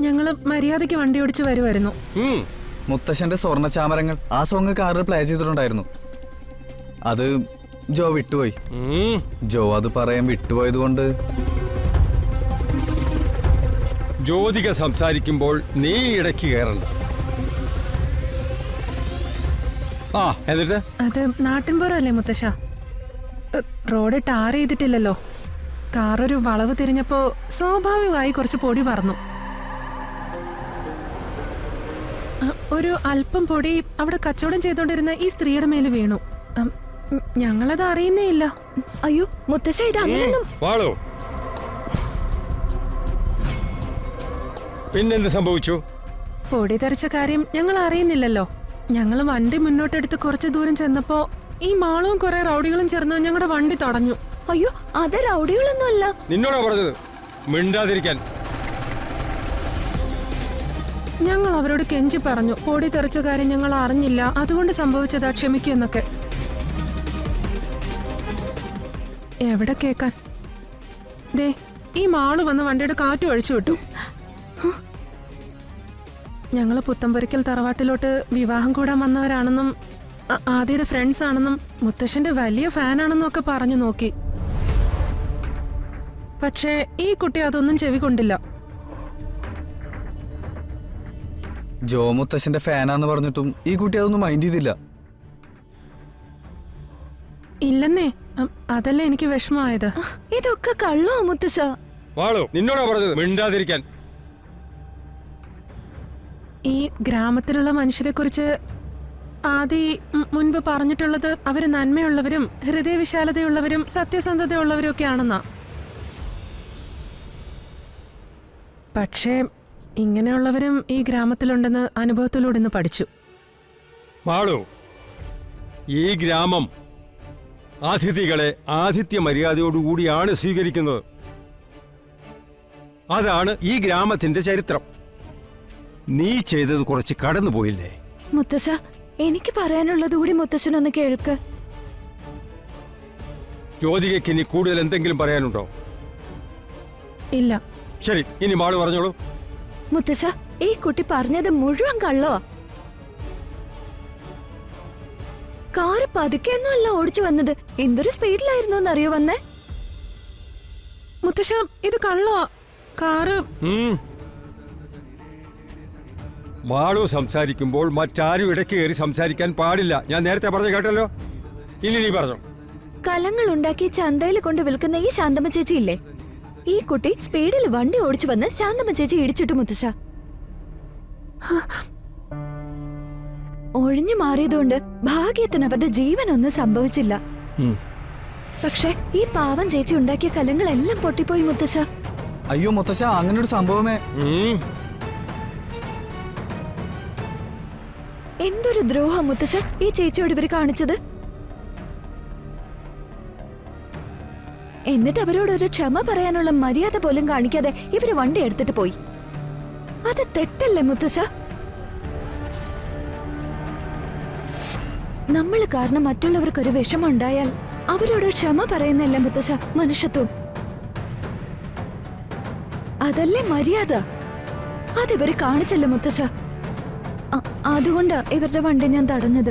ഞങ്ങള് മര്യാദയ്ക്ക് വണ്ടി ഓടിച്ചു വരുമായിരുന്നു. മുത്തശ്ശന്റെ സ്വർണ്ണ ചാമരങ്ങൾ ആ സോങ് കാറിൽ പ്ലേ ചെയ്തിട്ടുണ്ടായിരുന്നു. അത് ജോ വിട്ടുപോയി. ജോ അത് പറയാൻ വിട്ടുപോയത് കൊണ്ട്. ജ്യോതിക സംസാരിക്കുമ്പോൾ നീ ഇടയ്ക്ക് കയറണ്ട. എന്നിട്ട് അത് നാട്ടിൻപുറമല്ലേ മുത്തശ്ശ, റോഡ് ടാർ ചെയ്തിട്ടില്ലല്ലോ. കാറൊരു വളവ് തിരിഞ്ഞപ്പോ സ്വാഭാവികമായി കുറച്ച് പൊടി പറന്നു. ഒരു അല്പം പൊടി അവിടെ കച്ചവടം ചെയ്തോണ്ടിരുന്ന ഈ സ്ത്രീയുടെ മേല് വീണു. ഞങ്ങളത് അറിയുന്നേ ഇല്ല. അയ്യോ മുത്തശ്ശ, ഇത് അങ്ങനെയൊന്നും. പിന്നെന്ത് സംഭവിച്ചു? പൊടി തെറിച്ച കാര്യം ഞങ്ങൾ അറിയുന്നില്ലല്ലോ. ഞങ്ങൾ വണ്ടി മുന്നോട്ടെടുത്ത് കുറച്ച് ദൂരം ചെന്നപ്പോ ഈ മാളവും കുറെ റൗഡികളും ചേർന്ന് ഞങ്ങളുടെ വണ്ടി തടഞ്ഞു. അയ്യോ, അത് റൗഡികളൊന്നും അല്ല. നിന്നോടാ പറഞ്ഞത് മിണ്ടാതിരിക്കാൻ. ഞങ്ങൾ അവരോട് കെഞ്ചി പറഞ്ഞു, പൊടി തെറിച്ച കാര്യം ഞങ്ങൾ അറിഞ്ഞില്ല, അതുകൊണ്ട് സംഭവിച്ചതാ, ക്ഷമിക്കുമെന്നൊക്കെ. എവിടെ കേക്കാൻ? ദേ ഈ മാള് വന്ന് വണ്ടിയുടെ കാറ്റ് ഒഴിച്ചു വിട്ടു. ഞങ്ങള് പുത്തമ്പൊരിക്കൽ തറവാട്ടിലോട്ട് വിവാഹം കൂടാൻ വന്നവരാണെന്നും ആദിയുടെ ഫ്രണ്ട്സ് ആണെന്നും മുത്തശ്ശന്റെ വലിയ ഫാനാണെന്നും ഒക്കെ പറഞ്ഞു നോക്കി. പക്ഷേ ഈ കുട്ടി അതൊന്നും ചെവി കൊണ്ടില്ല. ജോ മുത്തശ്ശന്റെ ഫാനാന്ന് പറഞ്ഞിട്ടും ഈ കുട്ടി അതൊന്നും മൈൻഡ് ചെയ്തില്ല. ഇല്ലെന്നേ, അതല്ലേ എനിക്ക് വിഷമമായത്. ഇതൊക്കെ കള്ളോ മുത്തശ്ശ? നിന്നോടാ പറഞ്ഞത് മിണ്ടാതിരിക്കാൻ. ഈ ഗ്രാമത്തിലുള്ള മനുഷ്യരെ കുറിച്ച് ആദി മുൻപ് പറഞ്ഞിട്ടുള്ളത് അവര് നന്മയുള്ളവരും ഹൃദയവിശാലതയുള്ളവരും സത്യസന്ധതയുള്ളവരും ഒക്കെ ആണെന്നാ. പക്ഷേ ഇങ്ങനെയുള്ളവരും ഈ ഗ്രാമത്തിലുണ്ടെന്ന് അനുഭവത്തിലൂടെ ഇന്ന് പഠിച്ചു. ഈ ഗ്രാമം അതിഥികളെ ആതിഥ്യ മര്യാദയോടുകൂടിയാണ് സ്വീകരിക്കുന്നത്. അതാണ് ഈ ഗ്രാമത്തിന്റെ ചരിത്രം. നീ ചെയ്തത് കുറച്ച് കടന്നുപോയില്ലേ? മുത്തശ്ശ, എനിക്ക് പറയാനുള്ളത് കൂടി മുത്തശ്ശനൊന്ന് കേൾക്ക്. ജ്യോതികയ്ക്ക് ഇനി കൂടുതൽ എന്തെങ്കിലും പറയാനുണ്ടോ? ഇല്ല. ശരി, ഇനി മാള് പറഞ്ഞോളൂ. മുത്തശ്ശ, ഈ കുട്ടി പറഞ്ഞത് മുഴുവൻ കള്ളോ. കാറ് പതുക്കെയൊന്നും അല്ല ഓടിച്ചു വന്നത്. എന്തൊരു സ്പീഡിലായിരുന്നു എന്നറിയോ വന്നേ? മുത്തശ്ശ, ഇത് കള്ളോ കാറ്. മാളു സംസാരിക്കുമ്പോൾ മറ്റാരും ഇടയ്ക്ക് കയറി സംസാരിക്കാൻ പാടില്ല. ഞാൻ നേരത്തെ പറഞ്ഞു കേട്ടല്ലോ. ഇനി നീ പറഞ്ഞു. കലങ്ങൾ ഉണ്ടാക്കി ചന്തയിൽ കൊണ്ട് വിൽക്കുന്ന ഈ ശാന്തമ്മ ചേച്ചി ഇല്ലേ, ഈ കുട്ടി സ്പീഡിൽ വണ്ടി ഓടിച്ചു വന്ന് ശാന്തമ്മ ചേച്ചി ഇടിച്ചിട്ടു മുത്തശ്ശ. ഒഴിഞ്ഞു മാറിയതുകൊണ്ട് ഭാഗ്യത്തിന് അവരുടെ ജീവനൊന്നും സംഭവിച്ചില്ല. പക്ഷെ ഈ പാവം ചേച്ചി ഉണ്ടാക്കിയ കലങ്ങളെല്ലാം പൊട്ടിപ്പോയി മുത്തശ്ശ. അയ്യോ മുത്തശ്ശ, അങ്ങനൊരു സംഭവമേ. എന്തൊരു ദ്രോഹം മുത്തശ്ശ ഈ ചേച്ചിയോട് ഇവര് കാണിച്ചത്. എന്നിട്ട് അവരോടൊരു ക്ഷമ പറയാനുള്ള മര്യാദ പോലും കാണിക്കാതെ ഇവര് വണ്ടി എടുത്തിട്ട് പോയി. അത് തെറ്റല്ലേ മുത്തശ്ശ? നമ്മൾ കാരണം മറ്റുള്ളവർക്കൊരു വിഷമം ഉണ്ടായാൽ അവരോട് ക്ഷമ പറയുന്നല്ലേ മുത്തശ്ശ മനുഷ്യത്വം? അതല്ലേ മര്യാദ? അതിവര് കാണിച്ചല്ലേ മുത്തശ്ശ? അതുകൊണ്ടാ ഇവരുടെ വണ്ടി ഞാൻ തടഞ്ഞത്.